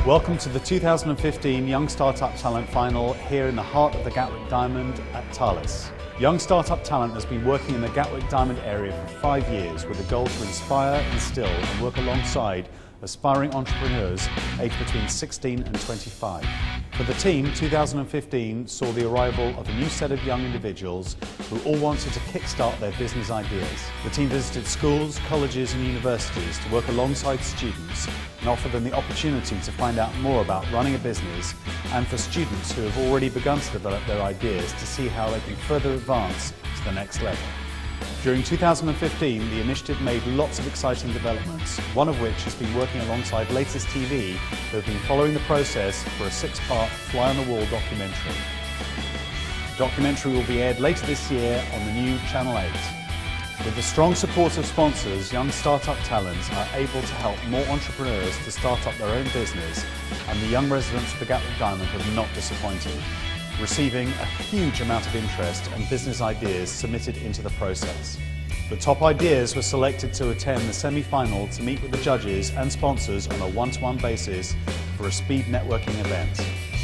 Welcome to the 2015 Young Startup Talent Final here in the heart of the Gatwick Diamond at Thales. Young Startup Talent has been working in the Gatwick Diamond area for 5 years with a goal to inspire, instill and work alongside aspiring entrepreneurs aged between 16 and 25. For the team, 2015 saw the arrival of a new set of young individuals who all wanted to kickstart their business ideas. The team visited schools, colleges and universities to work alongside students and offer them the opportunity to find out more about running a business, and for students who have already begun to develop their ideas to see how they can further advance to the next level. During 2015, the initiative made lots of exciting developments, one of which has been working alongside Latest TV, who have been following the process for a 6-part fly-on-the-wall documentary. The documentary will be aired later this year on the new Channel 8. With the strong support of sponsors, young startup talents are able to help more entrepreneurs to start up their own business, and the young residents of the Gatwick Diamond have not disappointed, receiving a huge amount of interest and business ideas submitted into the process. The top ideas were selected to attend the semi-final to meet with the judges and sponsors on a one-to-one basis for a speed networking event.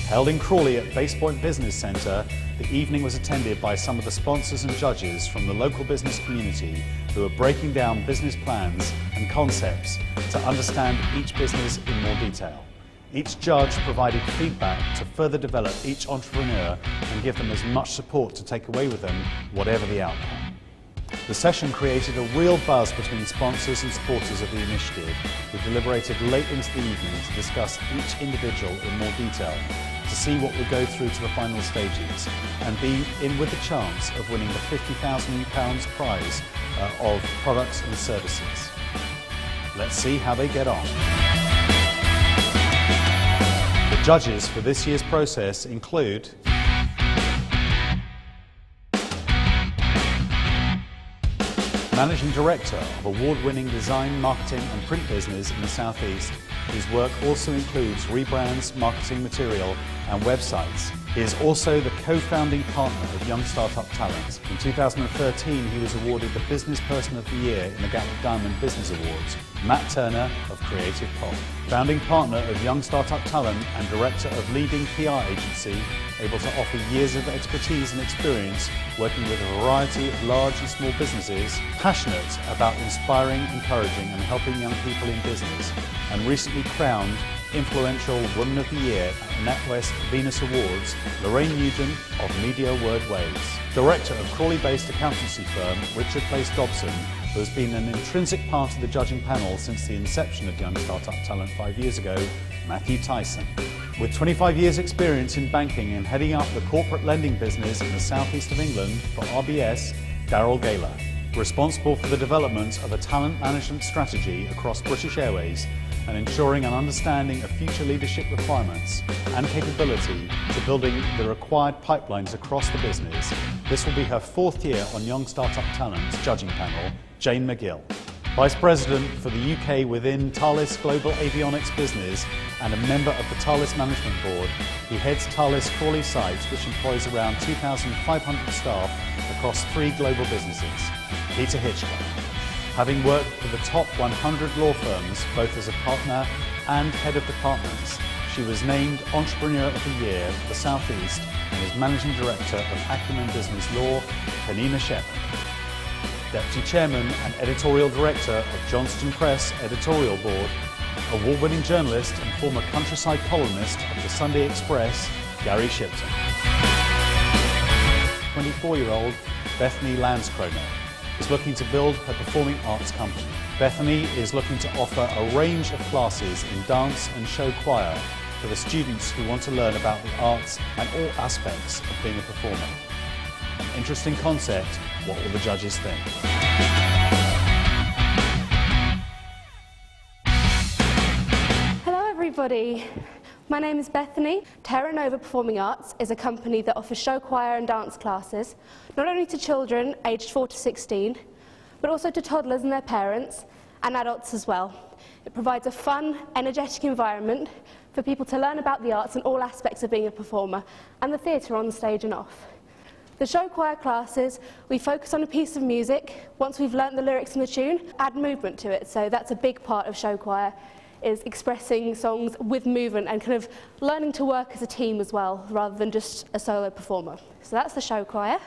Held in Crawley at Base Point Business Centre, the evening was attended by some of the sponsors and judges from the local business community who are breaking down business plans and concepts to understand each business in more detail. Each judge provided feedback to further develop each entrepreneur and give them as much support to take away with them, whatever the outcome. The session created a real buzz between sponsors and supporters of the initiative, who deliberated late into the evening to discuss each individual in more detail, to see what would go through to the final stages, and be in with the chance of winning the £50,000 prize of products and services. Let's see how they get on. The judges for this year's process include Managing Director of award-winning design, marketing and print business in the South East, whose work also includes rebrands, marketing material and websites. He is also the co-founding partner of Young Startup Talent. In 2013, he was awarded the Business Person of the Year in the Gatwick Diamond Business Awards. Matt Turner of Creative Pop. Founding partner of Young Startup Talent and director of leading PR agency, able to offer years of expertise and experience working with a variety of large and small businesses, passionate about inspiring, encouraging and helping young people in business, and recently crowned Influential Woman of the Year at NatWest Venus Awards, Lorraine Nugent of Media Word Waves. Director of Crawley-based accountancy firm Richard Place Dobson, who has been an intrinsic part of the judging panel since the inception of Young Startup Talent 5 years ago, Matthew Tyson. With 25 years experience in banking and heading up the corporate lending business in the southeast of England for RBS, Gillah. Responsible for the development of a talent management strategy across British Airways and ensuring an understanding of future leadership requirements and capability to building the required pipelines across the business. This will be her 4th year on Young Startup Talent's judging panel, Jane McGill. Vice President for the UK within Thales Global Avionics Business and a member of the Thales Management Board, he heads Thales Crawley sites, which employs around 2,500 staff across 3 global businesses. Peter Hitchcock. Having worked for the top 100 law firms, both as a partner and head of departments, she was named Entrepreneur of the Year for the South East and is Managing Director of Acumen Business Law, Penina Shepherd. Deputy Chairman and Editorial Director of Johnston Press Editorial Board, award-winning journalist and former countryside columnist of the Sunday Express, Gary Shipton. 24-year-old Bethany Landskroner is looking to build her performing arts company. Bethany is looking to offer a range of classes in dance and show choir for the students who want to learn about the arts and all aspects of being a performer. An interesting concept. What will the judges think? Hello everybody. My name is Bethany. Terra Performing Arts is a company that offers show choir and dance classes, not only to children aged 4 to 16, but also to toddlers and their parents, and adults as well. It provides a fun, energetic environment for people to learn about the arts and all aspects of being a performer, and the theatre on stage and off. The show choir classes, we focus on a piece of music. Once we've learnt the lyrics and the tune, add movement to it, so that's a big part of show choir. is expressing songs with movement and kind of learning to work as a team as well, rather than just a solo performer. So that's the show choir.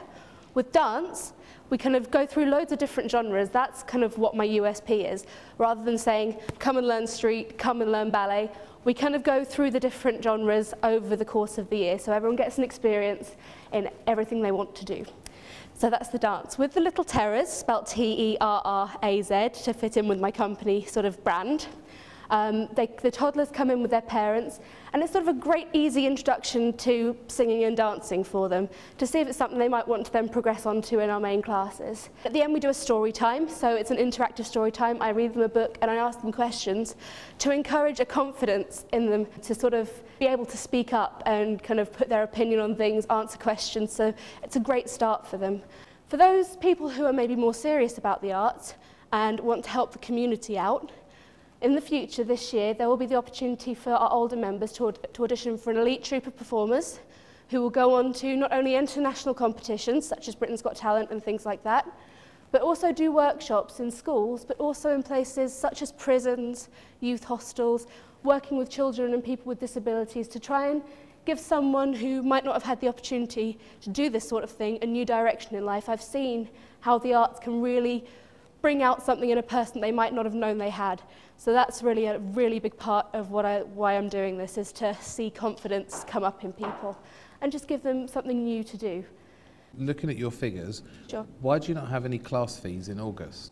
With dance, we kind of go through loads of different genres. That's kind of what my USP is. Rather than saying, come and learn street, come and learn ballet, we kind of go through the different genres over the course of the year, so everyone gets an experience in everything they want to do. So that's the dance. With the little Terras, spelt T-E-R-R-A-Z, to fit in with my company sort of brand. The toddlers come in with their parents, and it's sort of a great easy introduction to singing and dancing for them, to see if it's something they might want to then progress on to in our main classes. At the end we do a story time, so it's an interactive story time. I read them a book and I ask them questions to encourage a confidence in them to sort of be able to speak up and kind of put their opinion on things, answer questions, so it's a great start for them. For those people who are maybe more serious about the arts and want to help the community out, in the future, this year, there will be the opportunity for our older members to audition for an elite troupe of performers who will go on to not only international competitions, such as Britain's Got Talent and things like that, but also do workshops in schools, but also in places such as prisons, youth hostels, working with children and people with disabilities to try and give someone who might not have had the opportunity to do this sort of thing a new direction in life. I've seen how the arts can really bring out something in a person they might not have known they had. So that's really a really big part of why I'm doing this, is to see confidence come up in people and just give them something new to do. Looking at your figures, Sure. Why do you not have any class fees in August?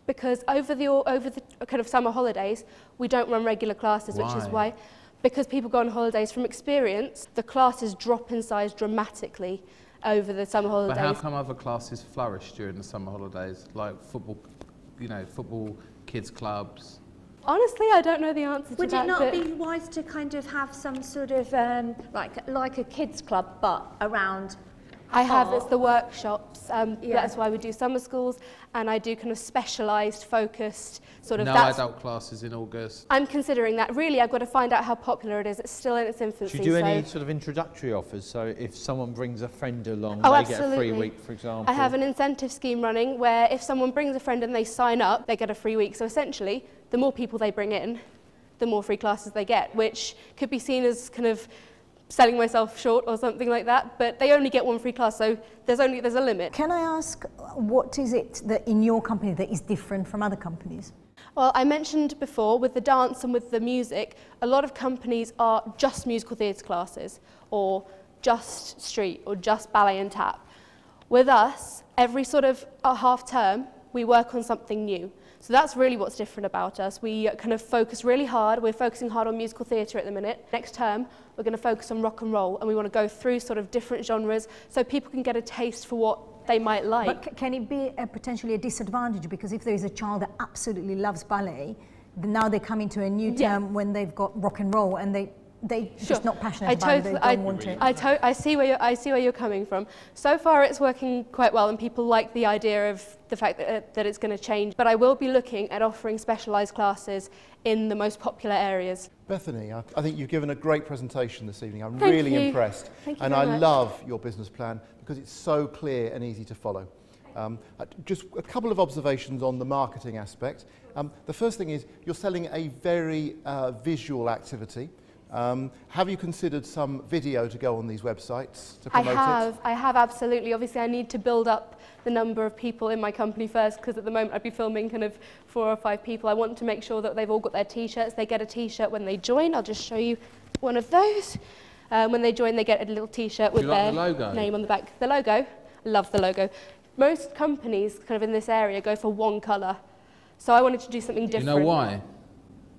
Because over the kind of summer holidays, we don't run regular classes, which is why, because people go on holidays. From experience, the classes drop in size dramatically over the summer holidays. But how come other classes flourish during the summer holidays, like football, football, kids clubs? Honestly, I don't know the answer to that. Would it not be wise to kind of have some sort of like a kids club, but around? I have, it's the workshops. Yeah. That's why we do summer schools, and I do kind of specialised, focused sort of. No adult classes in August. I'm considering that. Really, I've got to find out how popular it is. It's still in its infancy. Do you do any sort of introductory offers? So if someone brings a friend along, Oh, they absolutely. get a free week, for example? I have an incentive scheme running where if someone brings a friend and they sign up, they get a free week. So essentially, the more people they bring in, the more free classes they get, which could be seen as kind of selling myself short or something like that, but they only get one free class, so there's a limit. Can I ask, what is it that in your company that is different from other companies? Well, I mentioned before, with the dance and with the music, a lot of companies are just musical theatre classes, or just street, or just ballet and tap. With us, every sort of half term, we work on something new. So that's really what's different about us. We kind of focus really hard. We're focusing hard on musical theatre at the minute. Next term, we're going to focus on rock and roll, and we want to go through sort of different genres so people can get a taste for what they might like. But can it be potentially a disadvantage? Because if there is a child that absolutely loves ballet, then now they come into a new term when they've got rock and roll and they're just not passionate about it, they don't want it. I see where you're coming from. So far it's working quite well, and people like the idea of the fact that it's going to change. But I will be looking at offering specialised classes in the most popular areas. Bethany, I think you've given a great presentation this evening. I'm Thank really you. impressed. Thank you and very I much. love your business plan because it's so clear and easy to follow. Just a couple of observations on the marketing aspect. The first thing is you're selling a very visual activity. Have you considered some video to go on these websites to promote it? I have absolutely. Obviously I need to build up the number of people in my company first, because at the moment I'd be filming kind of 4 or 5 people. I want to make sure that they've all got their t-shirts. They get a t-shirt when they join. I'll just show you one of those. When they join, they get a little t-shirt with their name on the back. The logo, I love the logo. Most companies kind of in this area go for one colour. So I wanted to do something different. You know why?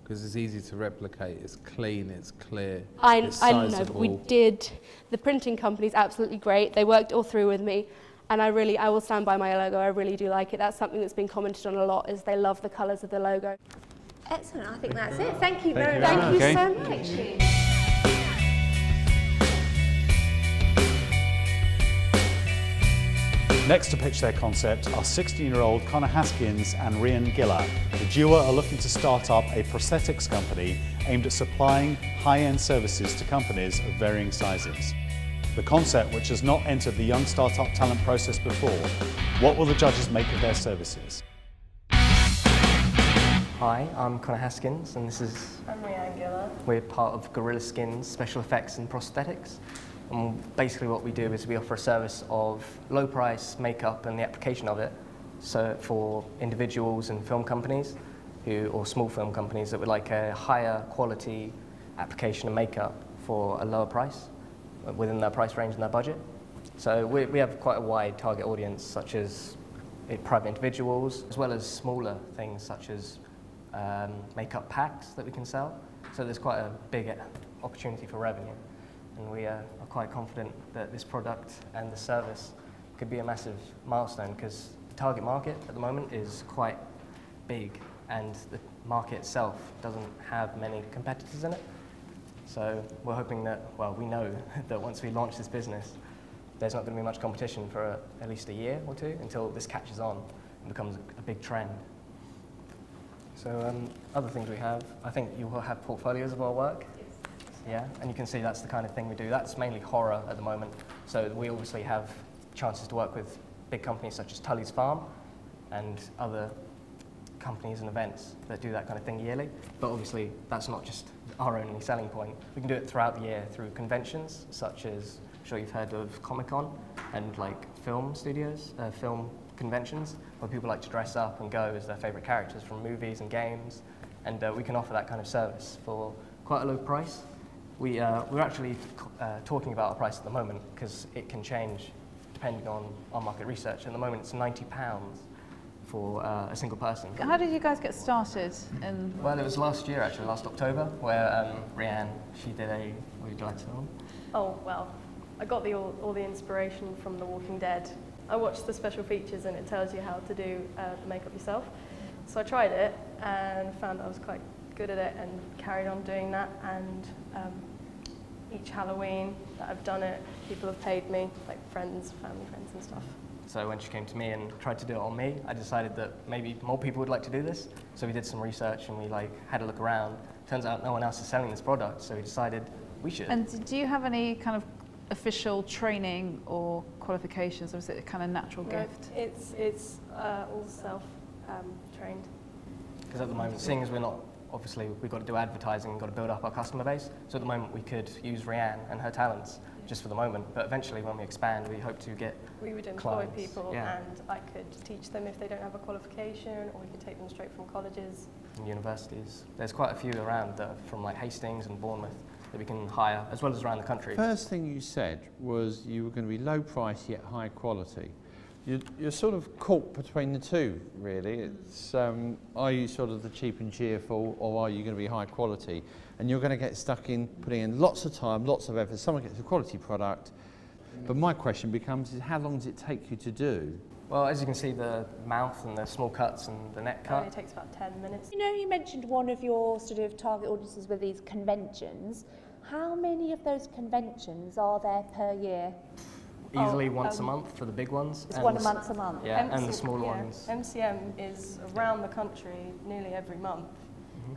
Because it's easy to replicate, it's clean, it's clear, I it's know, sizable. but we did. The printing company's absolutely great. They worked all through with me, and I will stand by my logo. I really do like it. That's something that's been commented on a lot, is they love the colours of the logo. Excellent, I think that's it. Thank you very much. Thank you so much. Next to pitch their concept are 16-year-old Conor Haskins and Rhian Gillah. The duo are looking to start up a prosthetics company aimed at supplying high-end services to companies of varying sizes. The concept, which has not entered the Young Startup Talent process before, what will the judges make of their services? Hi, I'm Conor Haskins, and this is... I'm Rhian Gillah. We're part of Guerilla Skin's special effects and prosthetics. And basically what we do is we offer a service of low price makeup and the application of it, so for individuals and film companies or small film companies that would like a higher quality application of makeup for a lower price within their price range and their budget. So we have quite a wide target audience, such as private individuals, as well as smaller things such as makeup packs that we can sell. So there's quite a big opportunity for revenue, and we are quite confident that this product and the service could be a massive milestone, because the target market at the moment is quite big and the market itself doesn't have many competitors in it. So we're hoping that, well, we know that once we launch this business, there's not going to be much competition for at least a year or two until this catches on and becomes a big trend. So other things we have, I think you will have portfolios of our work. Yeah, and you can see that's the kind of thing we do. That's mainly horror at the moment. So we obviously have chances to work with big companies such as Tully's Farm and other companies and events that do that kind of thing yearly. But obviously that's not just our only selling point. We can do it throughout the year through conventions such as, I'm sure you've heard of Comic-Con and like film studios, film conventions, where people like to dress up and go as their favourite characters from movies and games, and we can offer that kind of service for quite a low price. We're actually talking about our price at the moment, because it can change depending on our market research. At the moment it's £90 for a single person. How did you guys get started? Well, it was last year actually, last October, where Rhian, she did a, would you like to film? Oh, well, I got all the inspiration from The Walking Dead. I watched the special features and it tells you how to do the makeup yourself. So I tried it and found I was quite good at it and carried on doing that, and each Halloween that I've done it, people have paid me, like friends, family friends and stuff. So when she came to me and tried to do it on me, I decided that maybe more people would like to do this. So we did some research and we had a look around. Turns out no one else is selling this product, so we decided we should. And do you have any kind of official training or qualifications, or is it a kind of natural gift? It's all self-trained. Because at the moment, seeing as we're not, obviously we've got to do advertising and got to build up our customer base, so at the moment we could use Rhian and her talents just for the moment, but eventually when we expand we hope to get We would employ clients. people, yeah. And I could teach them if they don't have a qualification, or we could take them straight from colleges. And universities. There's quite a few around from like Hastings and Bournemouth that we can hire, as well as around the country. First thing you said was you were going to be low price yet high quality. You're sort of caught between the two, really. It's, are you sort of the cheap and cheerful, or are you going to be high quality? And you're going to get stuck in putting in lots of time, lots of effort. Someone gets a quality product, but my question becomes: is how long does it take you to do? Well, as you can see, the mouth and the small cuts and the neck cut. It only takes about 10 minutes. You know, you mentioned one of your sort of target audiences with these conventions. How many of those conventions are there per year? Easily once a month for the big ones. It's once a month. Yeah, and the smaller ones. MCM is around the country nearly every month,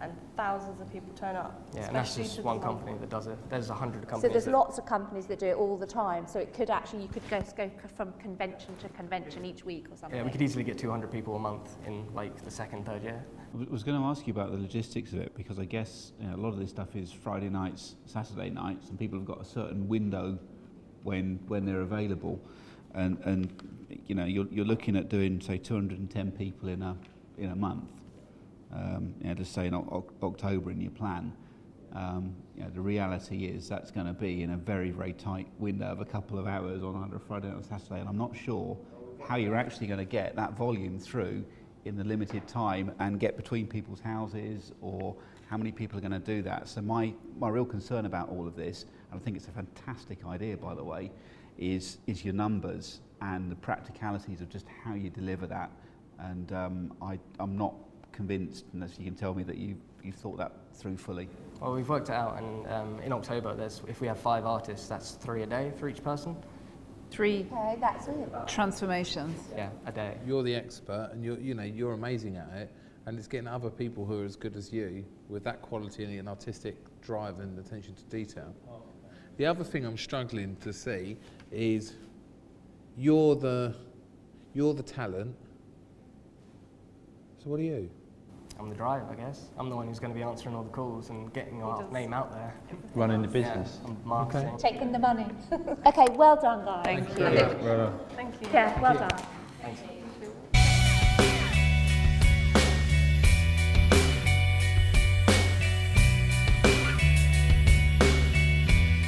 and thousands of people turn up. Yeah, and that's just one company that does it. There's 100 companies. So there's lots of companies that do it all the time. So it could actually, you could go from convention to convention each week or something. Yeah, we could easily get 200 people a month in like the second, third year. I was going to ask you about the logistics of it, because I guess a lot of this stuff is Friday nights, Saturday nights, and people have got a certain window when they're available, and you know you're looking at doing say 210 people in a month. Just say in October in your plan. The reality is that's going to be in a very, very tight window of a couple of hours on either a Friday or Saturday, and I'm not sure how you're actually going to get that volume through in the limited time and get between people's houses, or how many people are going to do that. So my real concern about all of this, and I think it's a fantastic idea by the way, is your numbers and the practicalities of just how you deliver that. And I'm not convinced, unless you can tell me that you've thought that through fully. Well, we've worked it out, and in October, if we have 5 artists, that's 3 a day for each person. 3 Okay, that's it. transformations. Yeah, a day. You're the expert, and you're amazing at it, and it's getting other people who are as good as you with that quality and artistic drive and attention to detail. The other thing I'm struggling to see is you're the talent. So what are you? I'm the driver, I guess. I'm the one who's going to be answering all the calls and getting our name out there. Running the business. Yeah, I'm marketing. Okay. Taking the money. Okay, well done, guys. Thank you. Well done. Thank you. Yeah, well done. Thanks.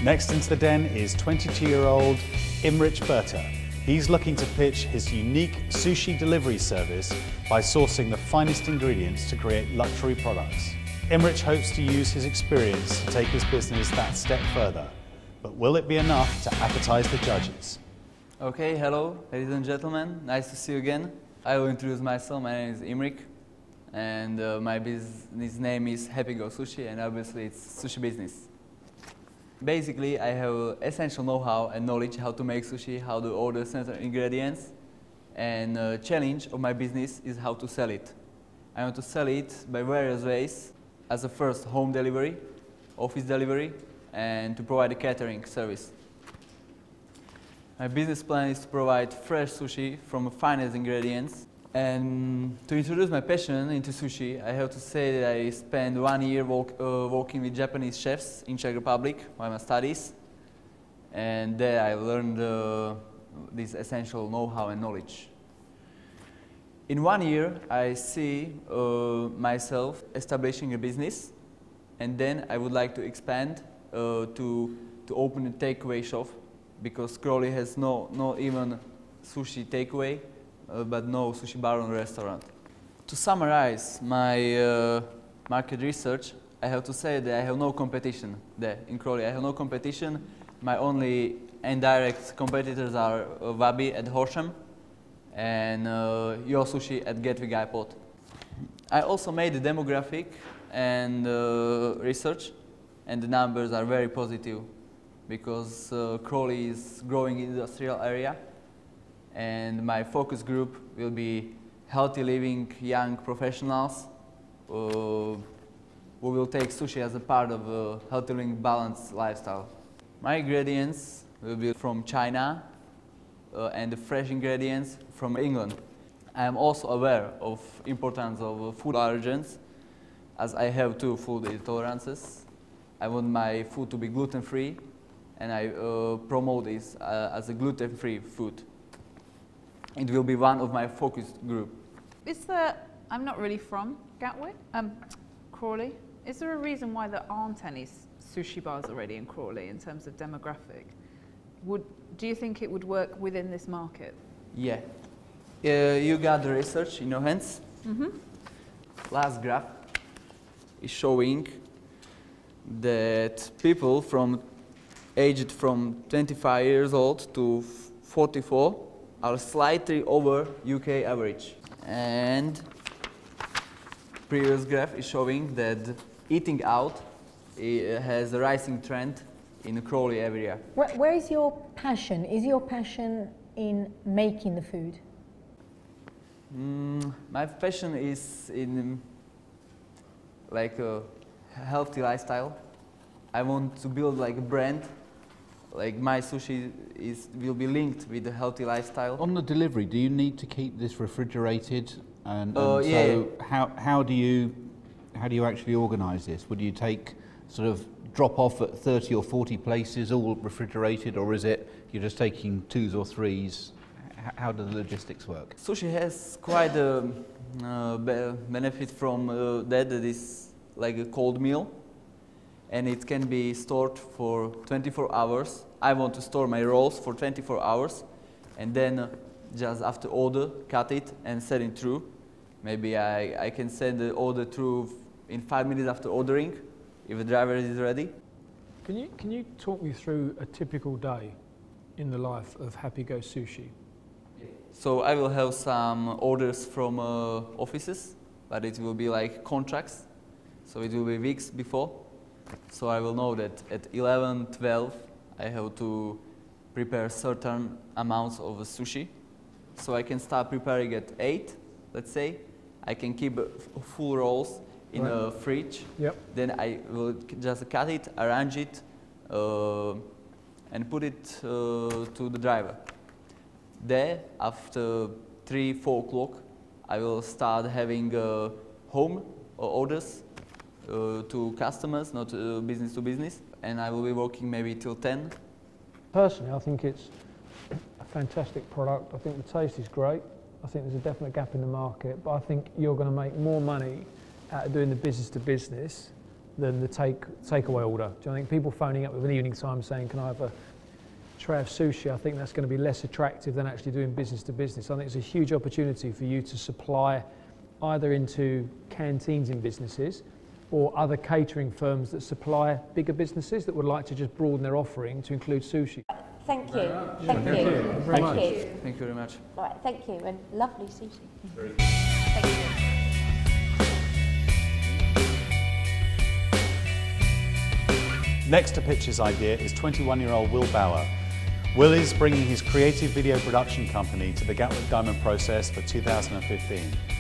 Next into the den is 22-year-old Imrich Berta. He's looking to pitch his unique sushi delivery service by sourcing the finest ingredients to create luxury products. Imrich hopes to use his experience to take his business that step further. But will it be enough to appetize the judges? Okay, hello, ladies and gentlemen. Nice to see you again. I will introduce myself. My name is Imrich, and my business name is Happy Go Sushi, and obviously it's sushi business. Basically, I have essential know-how and knowledge how to make sushi, how to order certain ingredients, and challenge of my business is how to sell it. I want to sell it by various ways, as a first home delivery, office delivery, and to provide a catering service. My business plan is to provide fresh sushi from the finest ingredients. And to introduce my passion into sushi, I have to say that I spent 1 year working with Japanese chefs in Czech Republic while my studies. And there I learned this essential know-how and knowledge. In 1 year, I see myself establishing a business, and then I would like to expand to open a takeaway shop, because Crawley has not even sushi takeaway, but no sushi bar or restaurant. To summarize my market research, I have to say that I have no competition there in Crawley. I have no competition. My only indirect competitors are Wabi at Horsham and Your Sushi at Gatwick Airport. I also made the demographic and research, and the numbers are very positive because Crawley is growing industrial area. And my focus group will be healthy living young professionals who will take sushi as a part of a healthy living balanced lifestyle. My ingredients will be from China and the fresh ingredients from England. I am also aware of importance of food allergens, as I have 2 food intolerances. I want my food to be gluten-free, and I promote this as a gluten-free food. It will be one of my focus group. I'm not really from Gatwick, Crawley. Is there a reason why there aren't any sushi bars already in Crawley in terms of demographic? Do you think it would work within this market? Yeah. You got the research in your hands. Mm-hmm. Last graph is showing that people aged from 25 years old to 44 are slightly over UK average. And previous graph is showing that eating out has a rising trend in the Crawley area. Where is your passion? Is your passion in making the food? My passion is in like a healthy lifestyle. I want to build like a brand. Like my sushi will be linked with a healthy lifestyle. On the delivery, do you need to keep this refrigerated? And yeah. So how do you actually organise this? Would you take sort of drop off at 30 or 40 places, all refrigerated, or is it you're just taking 2s or 3s? How do the logistics work? Sushi has quite a benefit from that it is like a cold meal, and it can be stored for 24 hours. I want to store my rolls for 24 hours, and then just after order, cut it and send it through. Maybe I can send the order through in 5 minutes after ordering, if the driver is ready. Can you talk me through a typical day in the life of Happy Go Sushi? So I will have some orders from offices, but it will be like contracts. So it will be weeks before. So I will know that at 11, 12, I have to prepare certain amounts of sushi. So I can start preparing at 8, let's say. I can keep full rolls in a fridge. Yep. Then I will just cut it, arrange it, and put it to the driver. There, after 3, 4 o'clock, I will start having home orders to customers, not business to business, and I will be working maybe till 10. Personally, I think it's a fantastic product. I think the taste is great. I think there's a definite gap in the market, but I think you're going to make more money out of doing the business to business than the takeaway order. Do you think people phoning up with an evening time saying, can I have a tray of sushi? I think that's going to be less attractive than actually doing business to business. I think it's a huge opportunity for you to supply either into canteens in businesses or other catering firms that supply bigger businesses that would like to just broaden their offering to include sushi. Thank you. Thank you. Thank you. Thank you very much. All right, thank you, and lovely sushi. Thank you. Next to pitch his idea is 21-year-old Will Bauer. Will is bringing his creative video production company to the Gatwick Diamond process for 2015.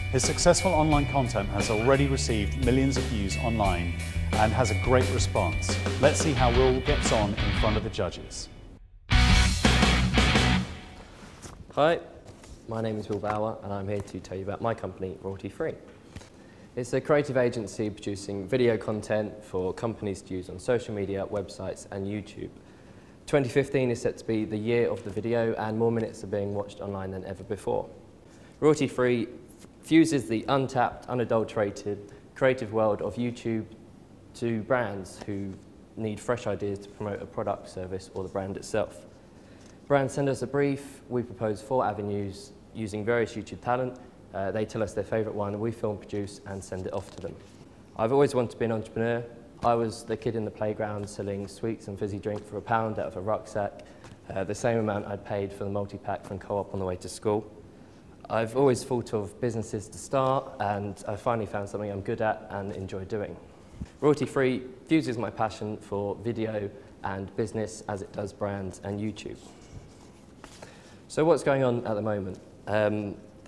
His successful online content has already received millions of views online and has a great response. Let's see how Will gets on in front of the judges. Hi, my name is Will Bauer and I'm here to tell you about my company, Royalty Free. It's a creative agency producing video content for companies to use on social media, websites and YouTube. 2015 is set to be the year of the video and more minutes are being watched online than ever before. Royalty Free fuses the untapped, unadulterated, creative world of YouTube to brands who need fresh ideas to promote a product, service or the brand itself. Brands send us a brief, we propose 4 avenues using various YouTube talent. They tell us their favourite one, we film, produce and send it off to them. I've always wanted to be an entrepreneur. I was the kid in the playground selling sweets and fizzy drink for £1 out of a rucksack, the same amount I'd paid for the multi-pack from Co-op on the way to school. I've always thought of businesses to start and I finally found something I'm good at and enjoy doing. Royalty Free fuses my passion for video and business as it does brands and YouTube. So what's going on at the moment?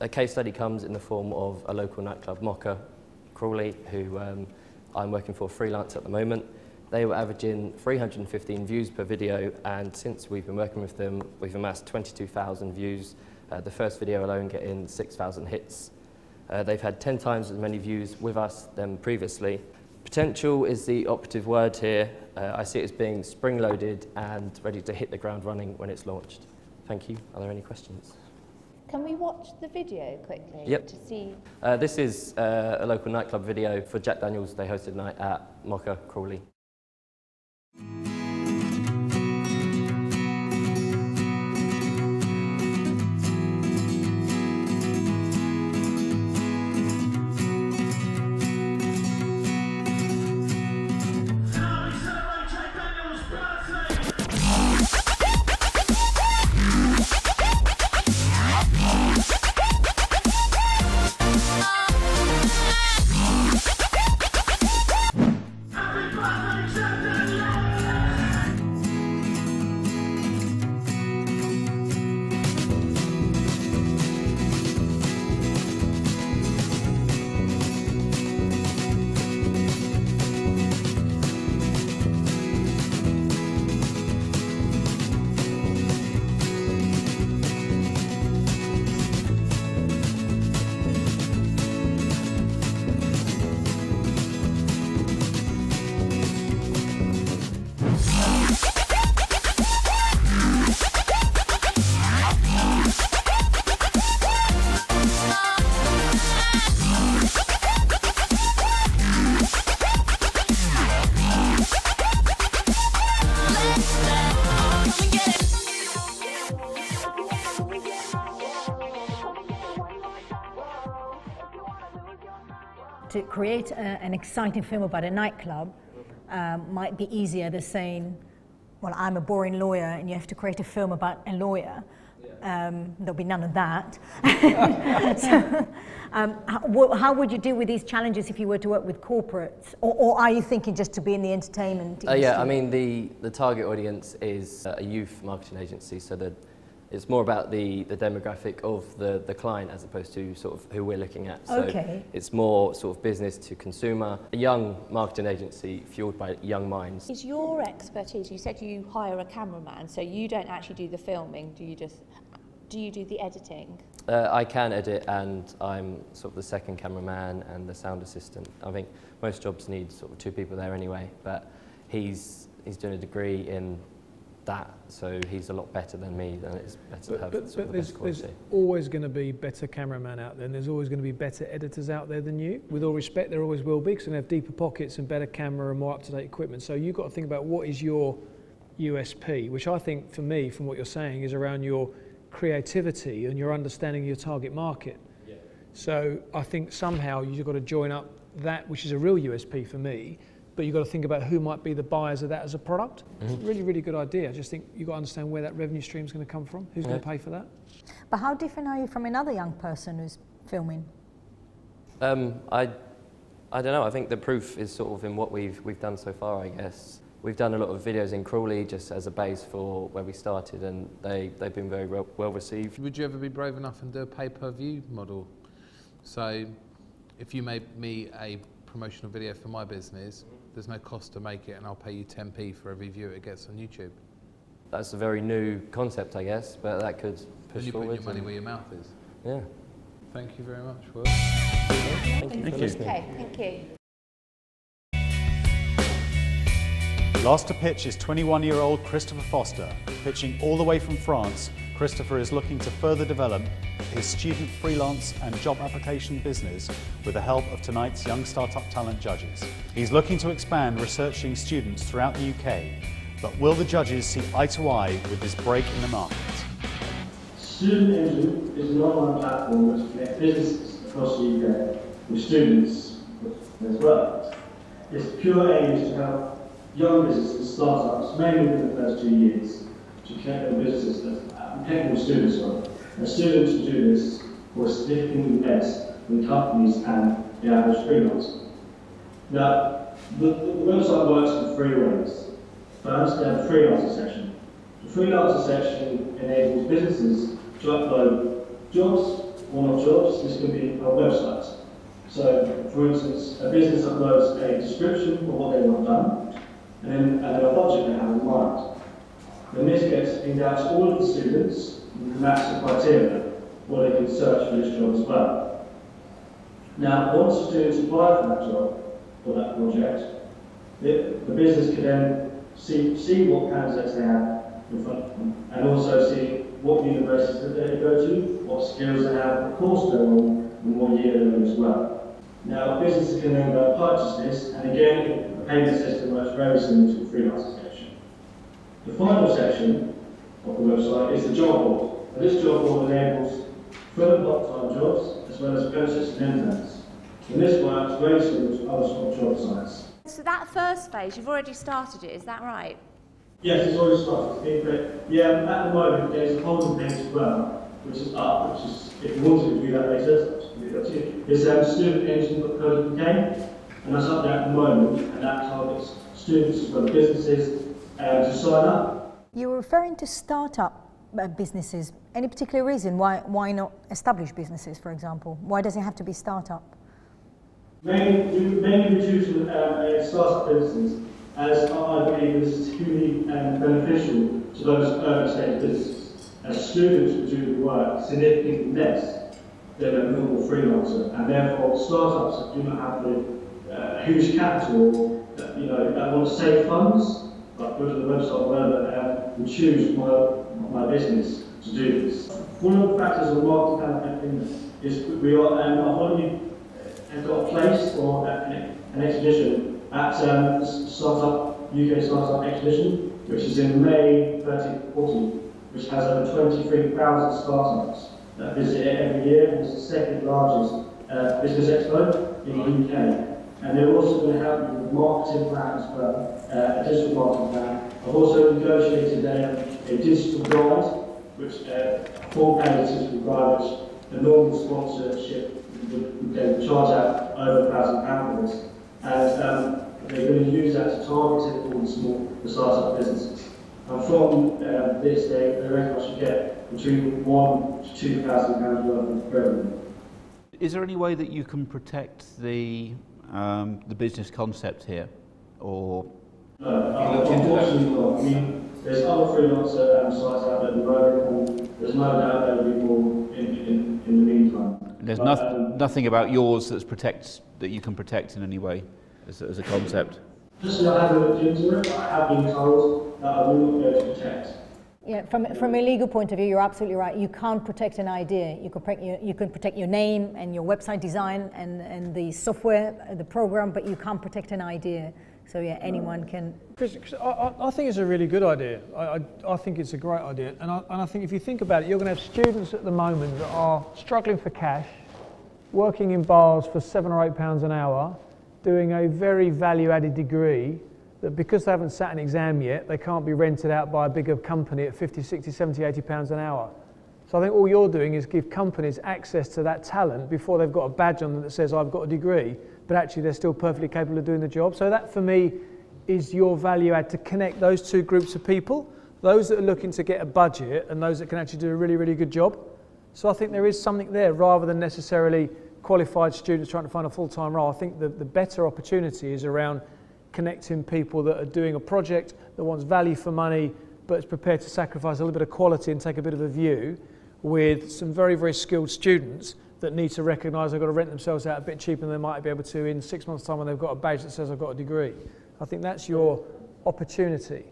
A case study comes in the form of a local nightclub, Mocha Crawley, who I'm working for freelance at the moment. They were averaging 315 views per video, and since we've been working with them, we've amassed 22,000 views. The first video alone getting 6,000 hits. They've had 10 times as many views with us than previously. Potential is the operative word here. I see it as being spring-loaded and ready to hit the ground running when it's launched. Thank you. Are there any questions? Can we watch the video quickly? Yep. To see? This is a local nightclub video for Jack Daniels. They hosted a night at Mocha Crawley. To create an exciting film about a nightclub might be easier than saying, well, I'm a boring lawyer and you have to create a film about a lawyer. There'll be none of that. So, how would you deal with these challenges if you were to work with corporates? Or are you thinking just to be in the entertainment industry? Yeah, I mean, the target audience is a youth marketing agency, so that it's more about the demographic of the client as opposed to sort of who we're looking at. So okay. It's more sort of business to consumer, a young marketing agency fueled by young minds. Is your expertise, you said you hire a cameraman, so you don't actually do the filming, do you just do you do the editing? I can edit, and I'm sort of the second cameraman and the sound assistant. I think most jobs need sort of 2 people there anyway, but he's doing a degree in that, so he's a lot better than me, and it's better to have sort of the best quality. There's always going to be better cameramen out there, and there's always going to be better editors out there than you. With all respect, there always will be, because they have deeper pockets and better camera and more up-to-date equipment. So you've got to think about what is your USP, which I think, for me, from what you're saying, is around your creativity and your understanding of your target market. Yeah. So I think somehow you've got to join up that, which is a real USP for me, but you've got to think about who might be the buyers of that as a product. It's a really, really good idea. I just think you've got to understand where that revenue stream is going to come from, who's going to pay for that. But how different are you from another young person who's filming? I don't know. I think the proof is sort of in what we've done so far, I guess. We've done a lot of videos in Crawley just as a base for where we started, and they've been very well received. Would you ever be brave enough and do a pay-per-view model? So if you made me a promotional video for my business, there's no cost to make it, and I'll pay you 10p for every view it gets on YouTube. That's a very new concept, I guess, but that could push you forward. Put your money where your mouth is. Yeah. Thank you very much, Will. Thank you for listening. Okay, thank you. Last to pitch is 21-year-old Christopher Foster. Pitching all the way from France, Christopher is looking to further develop his student freelance and job application business with the help of tonight's Young Startup Talent judges. He's looking to expand researching students throughout the UK, but will the judges see eye to eye with this break in the market? Student Engine is an online platform that connects businesses across the UK with students as well. Its pure aim is to help young businesses and startups, mainly within the first 2 years, to connect their businesses and connect with students on. And students do this for significantly less than companies and the average freelancer. Now, the website works in 3 ways. First, they have a freelancer section. The freelancer section enables businesses to upload jobs, one-off jobs. This can be on websites. So, for instance, a business uploads a description of what they want done, and then a budget they have in mind. Then this gets pinged out to all of the students and match the criteria, where they can search for this job as well. Now, once the students apply for that job, or that project, the business can then see what candidates they have in front of them, and also see what universities that they go to, what skills they have, what course they're on, and what year they're in as well. Now, businesses can then go and purchase this, and again, the payment system works very similar to the freelancer section. The final section of the website is the job board. And this job board enables full and part-time jobs, as well as apprenticeships and interns. And this works very similar to other sort of job sites. So that first phase, you've already started it, is that right? Yes, it's already started. Yeah, at the moment there's a holding page as well, which is up, which is, if you want to do that later, it's studentengine.co.uk, and that's up there at the moment, and that targets students as well as businesses to sign up. You were referring to start-up businesses. Any particular reason why not established businesses, for example? Why does it have to be start-up? Mainly due to start-up businesses, as I believe this is truly beneficial to those early-stage businesses, as students will do the work significantly less than a normal freelancer, and therefore startups that do not have the huge capital that want to save funds, but go to the website wherever and choose my business to do this. One of the factors of marketing is we are I've already got a place or an exhibition at UK Startup Exhibition, which is in May 2014, which has over 23,000 startups that visit it every year, and it's the second largest business expo in the UK. And they're also going to help you with marketing plan as well, a digital marketing plan. I've also negotiated a digital guide, which full-page digital guide, which the normal sponsorship would charge out over £1,000 for this. And they're going to use that to target it for the startup businesses. And from this, they reckon I should get between £1,000 to £2,000 worth of revenue. Is there any way that you can protect the business concept here, or? Unfortunately not. I mean, there's other freelancer sites out there at the moment, and there's no doubt there will be more in the meantime. There's nothing about yours that you can protect in any way as a concept. Just not having looked into it, I have been told that I will not be able to protect. Yeah, from a legal point of view, you're absolutely right. You can't protect an idea. You can protect your name and your website design and the software, the program, but you can't protect an idea. So yeah, anyone can. I think it's a really good idea. I think it's a great idea. And I think if you think about it, you're going to have students at the moment that are struggling for cash, working in bars for £7 or £8 an hour, doing a very value-added degree, that because they haven't sat an exam yet, they can't be rented out by a bigger company at 50, 60, 70, 80 pounds an hour. So I think all you're doing is give companies access to that talent before they've got a badge on them that says, I've got a degree, but actually they're still perfectly capable of doing the job. So that, for me, is your value add, to connect those two groups of people, those that are looking to get a budget and those that can actually do a really, really good job. So I think there is something there, rather than necessarily qualified students trying to find a full-time role. I think the better opportunity is around connecting people that are doing a project that wants value for money but is prepared to sacrifice a little bit of quality and take a bit of a view, with some very, very skilled students that need to recognise they've got to rent themselves out a bit cheaper than they might be able to in 6 months' time when they've got a badge that says I've got a degree. I think that's your opportunity.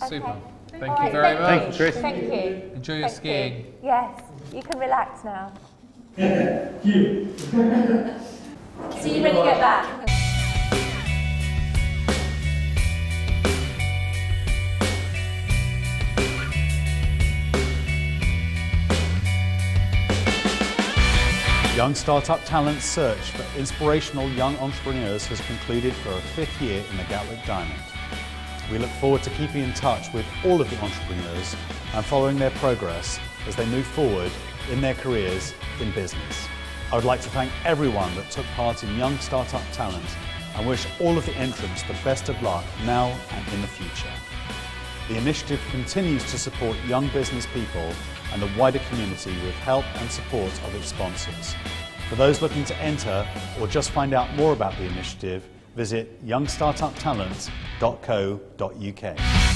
Super. Thank All you very right, much. Thank you. Chris. Thank you. Enjoy your skiing. You. Yes, you can relax now. Thank you. See you when you get back. Young Startup Talent's search for inspirational young entrepreneurs has concluded for a 5th year in the Gatwick Diamond. We look forward to keeping in touch with all of the entrepreneurs and following their progress as they move forward in their careers in business. I would like to thank everyone that took part in Young Startup Talent and wish all of the entrants the best of luck now and in the future. The initiative continues to support young business people and the wider community with help and support of its sponsors. For those looking to enter or just find out more about the initiative, visit youngstartuptalent.co.uk.